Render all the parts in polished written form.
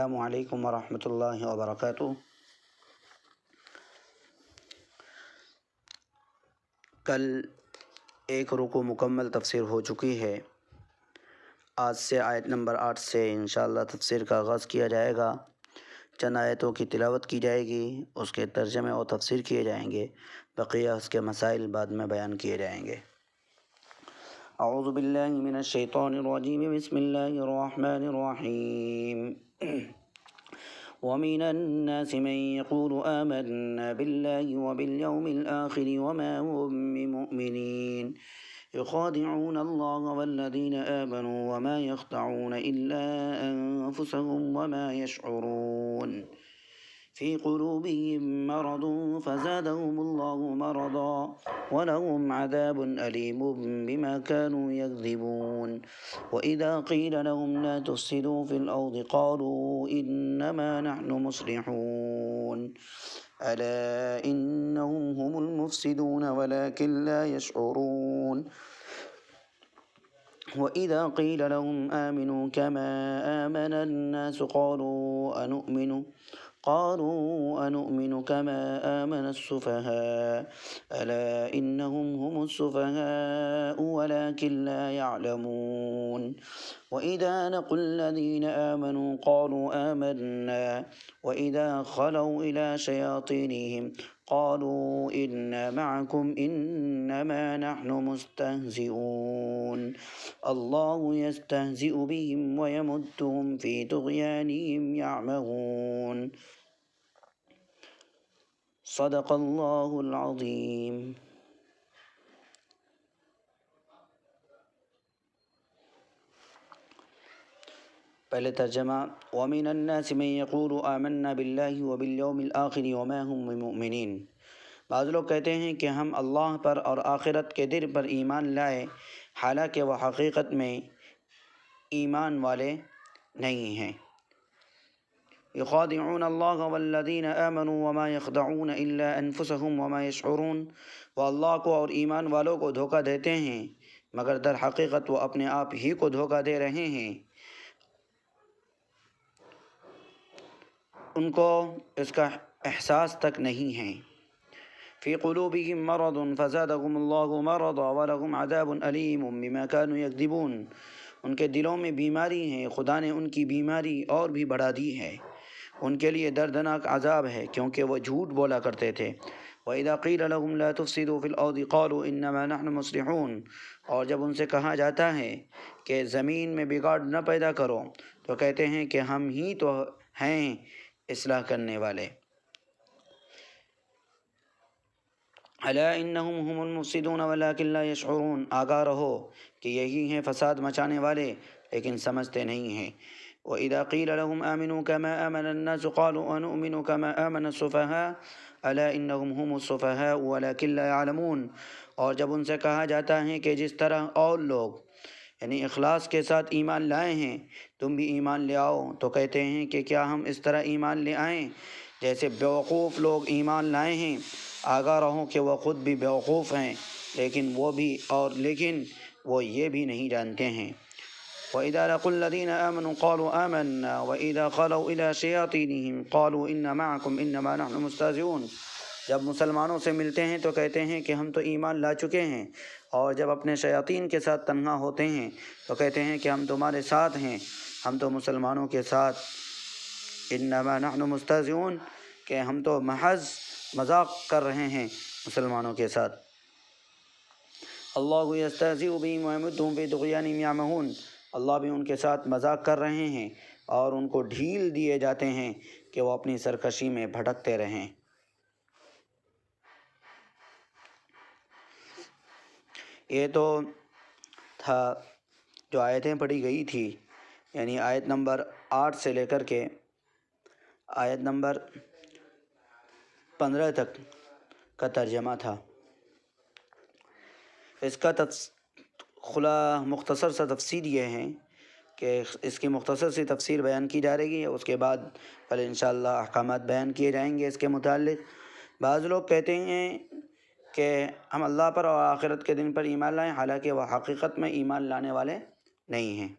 السلام علیکم ورحمۃ اللہ وبرکاتہ۔ کل ایک رکوع مکمل تفسیر ہو چکی ہے۔ آج سے آیت نمبر 8 سے انشاءاللہ تفسیر کا آغاز کیا جائے گا۔ چند آیتوں کی تلاوت کی جائے گی، اس کے ترجمے اور تفسیر کیے جائیں گے، بقیہ اس کے مسائل بعد میں بیان کیے جائیں گے۔ اعوذ باللہ من الشیطان الرجیم، بسم اللہ الرحمن الرحیم۔ ومن الناس من يقول آمنا بالله وباليوم الآخر وما هم بمؤمنين يخادعون الله والذين آمنوا وما يخدعون إلا أنفسهم وما يشعرون في قلوبهم مرض فزادهم الله مرضا ولهم عذاب أليم بما كانوا يكذبون وإذا قيل لهم لا تفسدوا في الأرض قالوا إنما نحن مصلحون ألا إنهم هم المفسدون ولكن لا يشعرون وإذا قيل لهم آمنوا كما آمن الناس قالوا أنؤمن كما آمن السفهاء ألا إنهم هم السفهاء ولكن لا يعلمون وإذا لقوا الذين آمنوا قالوا آمنا وإذا خلوا إلى شياطينهم قالوا إنا معكم إنما نحن مستهزئون الله يستهزئ بهم ويمدهم في طغيانهم يعمهون صدق اللہ العظیم۔ پہلے ترجمہ۔ وَمِنَ النَّاسِ مَن يَقُولُ آمَنَّا بِاللَّهِ وَبِالْيَوْمِ الْآخِرِ وَمَا هُم بِمُؤْمِنِينَ۔ بعض لوگ کہتے ہیں کہ ہم اللہ پر اور آخرت کے دن پر ایمان لائے، حالانکہ وہ حقیقت میں ایمان والے نہیں ہیں۔ يخادعون الله والذين آمنوا وما يخدعون إلا أنفسهم وما يشعرون۔ وہ اللہ کو اور ایمان والوں کو دھوکہ دیتے ہیں، مگر در حقیقت وہ اپنے آپ ہی کو دھوکہ دے رہے ہیں، ان کو اس کا احساس تک نہیں ہے۔ فی قلوبهم مرض فزادهم الله مرضا ولهم عذاب أليم بما كانوا يكذبون۔ ان کے دلوں میں بیماری ہے، خدا نے ان کی بیماری اور بھی بڑھا دی ہے، ان کے لیے دردناک عذاب ہے کیونکہ وہ جھوٹ بولا کرتے تھے۔ وَإِذَا قِيلَ لَهُمْ لَا تُفْسِدُوا فِي الْأَرْضِ قَالُوا إِنَّمَا نَحْنُ مُصْلِحُونَ۔ اور جب ان سے کہا جاتا ہے کہ زمین میں بگاڑ نہ پیدا کرو تو کہتے ہیں کہ ہم ہی تو ہیں اصلاح کرنے والے۔ الا انہم هم المفسدون ولكن لا يشعرون۔ آگاہ رہو کہ یہی ہیں فساد مچانے والے لیکن سمجھتے نہیں ہیں۔ وَإِذَا قِيلَ لَهُمْ آمِنُوا كَمَا آمَنَ النَّاسُ قَالُوا أَنُؤْمِنُ كَمَا آمَنَ السُّفَهَاءُ أَلَا إِنَّهُمْ هُمُ السُّفَهَاءُ وَلَكِنْ لَا يَعْلَمُونَ۔ اور جب ان سے کہا جاتا ہے کہ جس طرح اور لوگ یعنی اخلاص کے ساتھ ایمان لائے ہیں تم بھی ایمان لے آؤ، تو کہتے ہیں کہ کیا ہم اس طرح ایمان لے آئیں جیسے بیوقوف لوگ ایمان لائے ہیں۔ آگاہ رہو کہ وہ خود بھی بیوقوف ہیں لیکن وہ یہ بھی نہیں جانتے ہیں۔ وَإِذَا لَقُوا الَّذِينَ آمَنُوا قَالُوا آمَنَّا وَإِذَا خَلَوْا إِلَى شَيَاطِينِهِمْ قَالُوا إِنَّا مَعَكُمْ إِنَّمَا نَحْنُ مُسْتَهْزِئُونَ۔ جب مسلمانوں سے ملتے ہیں تو کہتے ہیں کہ ہم تو ایمان لا چکے ہیں، اور جب اپنے شیاطین کے ساتھ تنہا ہوتے ہیں تو کہتے ہیں کہ ہم تمہارے ساتھ ہیں، ہم تو مسلمانوں کے ساتھ۔ انما نحن مستہزئون، کہ ہم تو محض مذاق کر رہے ہیں مسلمانوں کے ساتھ۔ اللہ یستہزئ بہم ویمدہم فی طغیانہم یعمہون۔ اللہ بھی ان کے ساتھ مذاق کر رہے ہیں اور ان کو ڈھیل دیے جاتے ہیں کہ وہ اپنی سرکشی میں بھٹکتے رہیں۔ یہ تو تھا جو آیتیں پڑھی گئی تھی، یعنی آیت نمبر 8 سے لے کر کے آیت نمبر 15 تک کا ترجمہ تھا۔ اس کا مختصر سا تفسیر یہ ہے کہ اس کی مختصر سی تفسیر بیان کی جا رہی ہے، اس کے بعد کل انشاءاللہ احکامات بیان کیے جائیں گے اس کے متعلق۔ بعض لوگ کہتے ہیں کہ ہم اللہ پر اور آخرت کے دن پر ایمان لائیں، حالانکہ وہ حقیقت میں ایمان لانے والے نہیں ہیں۔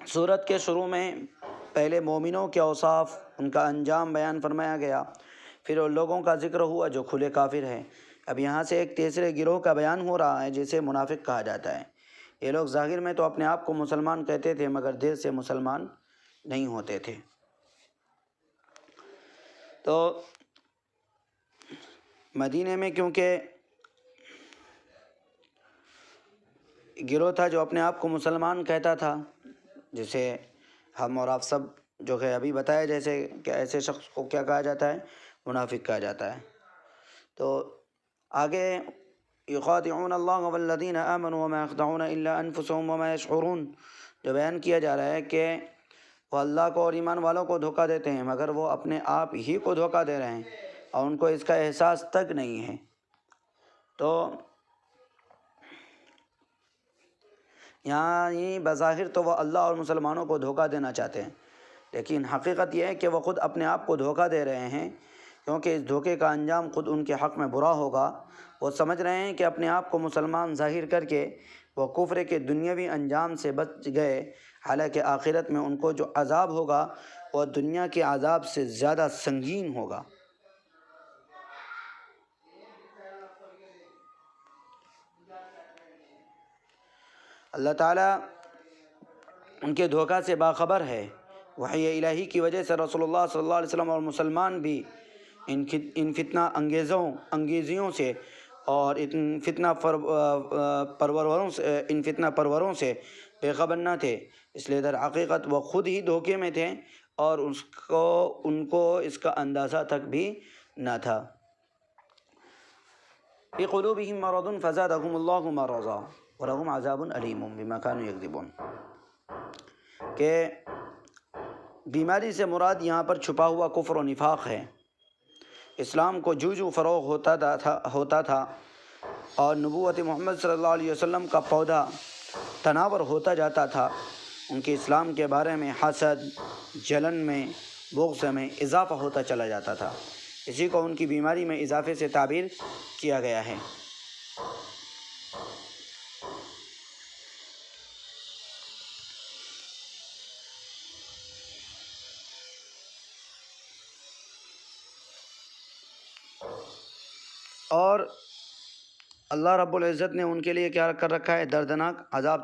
صورت کے شروع میں پہلے مومنوں کے اوصاف، ان کا انجام بیان فرمایا گیا، پھر ان لوگوں کا ذکر ہوا جو کھلے کافر ہیں۔ اب یہاں سے ایک تیسرے گروہ کا بیان ہو رہا ہے جسے منافق کہا جاتا ہے۔ یہ لوگ ظاہر میں تو اپنے آپ کو مسلمان کہتے تھے مگر دل سے مسلمان نہیں ہوتے تھے۔ تو مدینے میں کیونکہ گروہ تھا جو اپنے آپ کو مسلمان کہتا تھا، جسے ہم اور آپ سب جو کہ ابھی بتایا جیسے کہ ایسے شخص کو کیا کہا جاتا ہے؟ منافق کہا جاتا ہے۔ تو آگے یخادعون اللہ والذین آمنوا وما یخدعون الا انفسهم وما یشعرون، جو بیان کیا جا رہا ہے کہ وہ اللہ کو اور ایمان والوں کو دھوکہ دیتے ہیں مگر وہ اپنے آپ ہی کو دھوکہ دے رہے ہیں اور ان کو اس کا احساس تک نہیں ہے۔ تو یہاں بظاہر تو وہ اللہ اور مسلمانوں کو دھوکہ دینا چاہتے ہیں، لیکن حقیقت یہ ہے کہ وہ خود اپنے آپ کو دھوکہ دے رہے ہیں، کیونکہ اس دھوکے کا انجام خود ان کے حق میں برا ہوگا۔ وہ سمجھ رہے ہیں کہ اپنے آپ کو مسلمان ظاہر کر کے وہ کفر کے دنیاوی انجام سے بچ گئے، حالانکہ آخرت میں ان کو جو عذاب ہوگا وہ دنیا کے عذاب سے زیادہ سنگین ہوگا۔ اللہ تعالیٰ ان کے دھوکہ سے باخبر ہے۔ وحی الہی کی وجہ سے رسول اللہ صلی اللہ علیہ وسلم اور مسلمان بھی ان فتنہ انگیزیوں سے اور ان فتنہ پروروں سے بے خبر نہ تھے، اس لیے در حقیقت وہ خود ہی دھوکے میں تھے اور ان کو اس کا اندازہ تک بھی نہ تھا۔ فی قلوبہم مرض فزادہم اللہ مرضا ولہم عذاب علیم بما کانوا یکذبون، کہ بیماری سے مراد یہاں پر چھپا ہوا کفر و نفاق ہے۔ اسلام کو جو فروغ ہوتا تھا اور نبوت محمد صلی اللہ علیہ وسلم کا پودا تناور ہوتا جاتا تھا، ان کے اسلام کے بارے میں حسد، جلن میں، بغض میں اضافہ ہوتا چلا جاتا تھا۔ اسی کو ان کی بیماری میں اضافے سے تعبیر کیا گیا ہے۔ اور اللہ رب العزت نے ان کے لیے کیا کر رکھا ہے؟ دردناک عذاب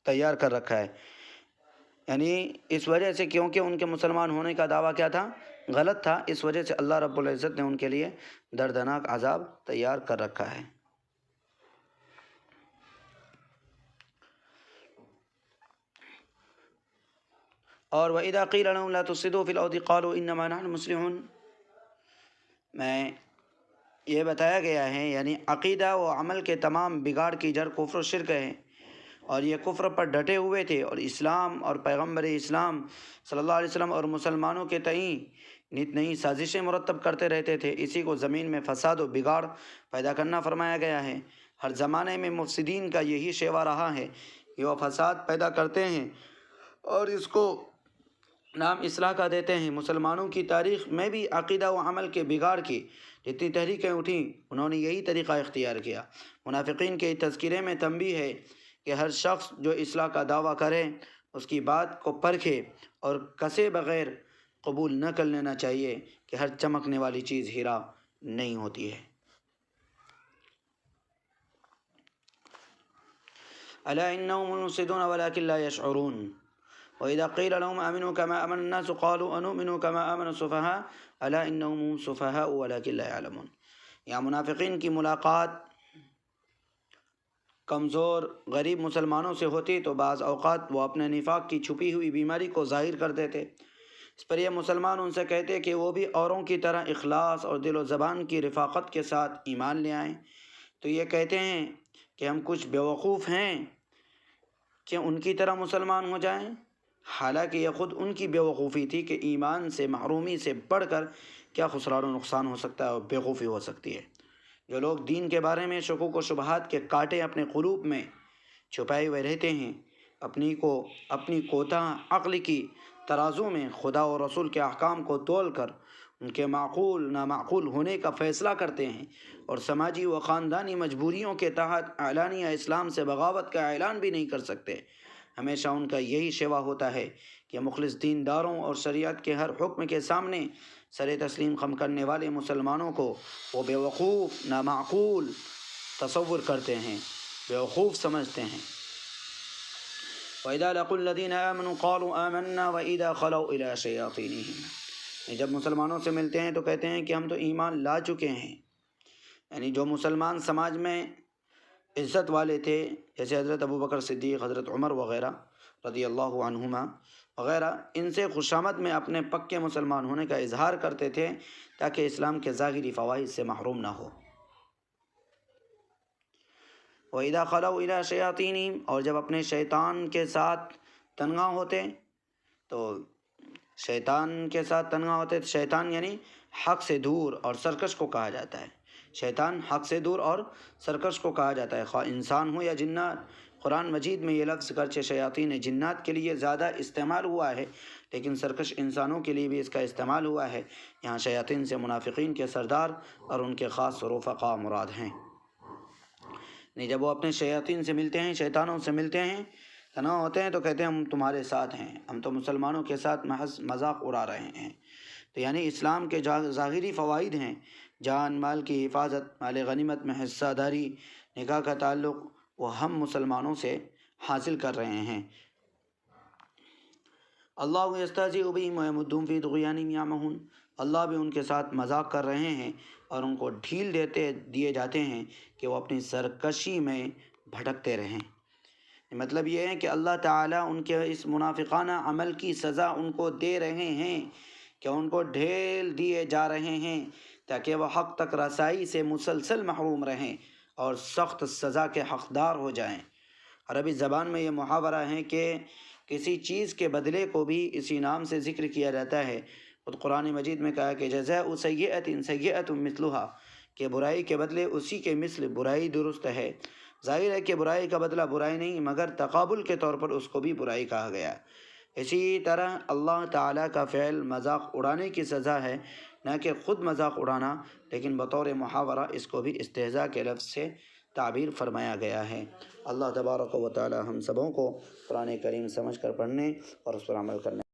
تیار کر رکھا ہے، یعنی اس وجہ سے کیونکہ ان کے مسلمان ہونے کا دعویٰ کیا تھا؟ غلط تھا، اس وجہ سے اللہ رب العزت نے ان کے لیے دردناک عذاب تیار کر رکھا ہے۔ اور وَإِذَا قِيلَ لَهُمْ لَا تُفْسِدُوا فِي الْأَرْضِ قَالُوا إِنَّمَا نَحْنُ مُصْلِحُونَ، میں یہ بتایا گیا ہے یعنی عقیدہ و عمل کے تمام بگاڑ کی جڑ کفر و شرک ہے، اور یہ کفر پر ڈٹے ہوئے تھے اور اسلام اور پیغمبر اسلام صلی اللہ علیہ وسلم اور مسلمانوں کے تئیں نت نئی سازشیں مرتب کرتے رہتے تھے۔ اسی کو زمین میں فساد و بگاڑ پیدا کرنا فرمایا گیا ہے۔ ہر زمانے میں مفسدین کا یہی شیوا رہا ہے کہ وہ فساد پیدا کرتے ہیں اور اس کو نام اصلاح کا دیتے ہیں۔ مسلمانوں کی تاریخ میں بھی عقیدہ و عمل کے بگاڑ کی جتنی تحریکیں اٹھیں انہوں نے یہی طریقہ اختیار کیا۔ منافقین کے تذکرے میں تنبیہ ہے کہ ہر شخص جو اصلاح کا دعویٰ کرے اس کی بات کو پرکھے اور کسے بغیر قبول نہ کر لینا چاہیے کہ ہر چمکنے والی چیز ہیرا نہیں ہوتی ہے۔ الا انهم المفسدون ولكن لا يشعرون واذا قيل لهم امنوا كما امن الناس قالوا انؤمن كما امن السفهاء الا انهم هم السفهاء ولكن لا يعلمون۔ یا منافقین کی ملاقات کمزور غریب مسلمانوں سے ہوتی تو بعض اوقات وہ اپنے نفاق کی چھپی ہوئی بیماری کو ظاہر کر دیتے۔ اس پر یہ مسلمان ان سے کہتے کہ وہ بھی اوروں کی طرح اخلاص اور دل و زبان کی رفاقت کے ساتھ ایمان لے آئیں۔ تو یہ کہتے ہیں کہ ہم کچھ بیوقوف ہیں کہ ان کی طرح مسلمان ہو جائیں، حالانکہ یہ خود ان کی بیوقوفی تھی کہ ایمان سے محرومی سے بڑھ کر کیا خسران و نقصان ہو سکتا ہے اور بیوقوفی ہو سکتی ہے۔ جو لوگ دین کے بارے میں شکوک و شبہات کے کانٹے اپنے قلوب میں چھپائے ہوئے رہتے ہیں، اپنی کوتاہ عقل کی ترازو میں خدا و رسول کے احکام کو تول کر ان کے معقول نامعقول ہونے کا فیصلہ کرتے ہیں اور سماجی و خاندانی مجبوریوں کے تحت اعلانیہ اسلام سے بغاوت کا اعلان بھی نہیں کر سکتے، ہمیشہ ان کا یہی شیوا ہوتا ہے کہ مخلص دینداروں اور شریعت کے ہر حکم کے سامنے سر تسلیم خم کرنے والے مسلمانوں کو وہ بیوقوف نامعقول تصور کرتے ہیں، بیوقوف سمجھتے ہیں۔ وَإِذَا لَقُوا الَّذِينَ آمَنُوا قَالُوا آمَنَّا وَإِذَا خَلَوْا إِلَىٰ شَيَاطِينِهِمْ، جب مسلمانوں سے ملتے ہیں تو کہتے ہیں کہ ہم تو ایمان لا چکے ہیں۔ یعنی جو مسلمان سماج میں عزت والے تھے، جیسے حضرت ابوبکر صدیق، حضرت عمر وغیرہ رضی اللہ عنہما وغیرہ، ان سے خوشامد میں اپنے پکے مسلمان ہونے کا اظہار کرتے تھے تاکہ اسلام کے ظاہری فوائد سے محروم نہ ہو۔ وَإِذَا خَلَوْا إِلَىٰ شَيَاطِينِهِمْ، اور جب اپنے شیطان کے ساتھ تنہا ہوتے تو شیطان یعنی حق سے دور اور سرکش کو کہا جاتا ہے۔ شیطان حق سے دور اور سرکش کو کہا جاتا ہے، خواہ انسان ہو یا جنات۔ قرآن مجید میں یہ لفظ گرچہ شیاطین جنات کے لیے زیادہ استعمال ہوا ہے، لیکن سرکش انسانوں کے لیے بھی اس کا استعمال ہوا ہے۔ یہاں شیاطین سے منافقین کے سردار اور ان کے خاص رفقا مراد ہیں۔ جب وہ اپنے شیاطین سے ملتے ہیں، شیطانوں سے ملتے ہیں، تنہا ہوتے ہیں تو کہتے ہیں ہم تمہارے ساتھ ہیں، ہم تو مسلمانوں کے ساتھ محض مذاق اڑا رہے ہیں۔ تو یعنی اسلام کے ظاہری فوائد ہیں، جان مال کی حفاظت، مال غنیمت میں حصہ داری، نکاح کا تعلق، وہ ہم مسلمانوں سے حاصل کر رہے ہیں۔ اللہ یستہزئ بہم ویمدہم فی طغیانہم یعمہون، اللہ بھی ان کے ساتھ مذاق کر رہے ہیں اور ان کو ڈھیل دیے جاتے ہیں کہ وہ اپنی سرکشی میں بھٹکتے رہیں۔ مطلب یہ ہے کہ اللہ تعالیٰ ان کے اس منافقانہ عمل کی سزا ان کو دے رہے ہیں، کہ ان کو ڈھیل دیے جا رہے ہیں تاکہ وہ حق تک رسائی سے مسلسل محروم رہیں اور سخت سزا کے حقدار ہو جائیں۔ عربی زبان میں یہ محاورہ ہے کہ کسی چیز کے بدلے کو بھی اسی نام سے ذکر کیا جاتا ہے۔ خود قرآن مجید میں کہا کہ جزاء سیئۃ سیئۃ مثلھا، کہ برائی کے بدلے اسی کے مثل برائی درست ہے۔ ظاہر ہے کہ برائی کا بدلہ برائی نہیں، مگر تقابل کے طور پر اس کو بھی برائی کہا گیا۔ اسی طرح اللہ تعالیٰ کا فعل مذاق اڑانے کی سزا ہے، نہ کہ خود مذاق اڑانا، لیکن بطور محاورہ اس کو بھی استہزاء کے لفظ سے تعبیر فرمایا گیا ہے۔ اللہ تبارک و تعالی ہم سبوں کو قرآن کریم سمجھ کر پڑھنے اور اس پر عمل کرنے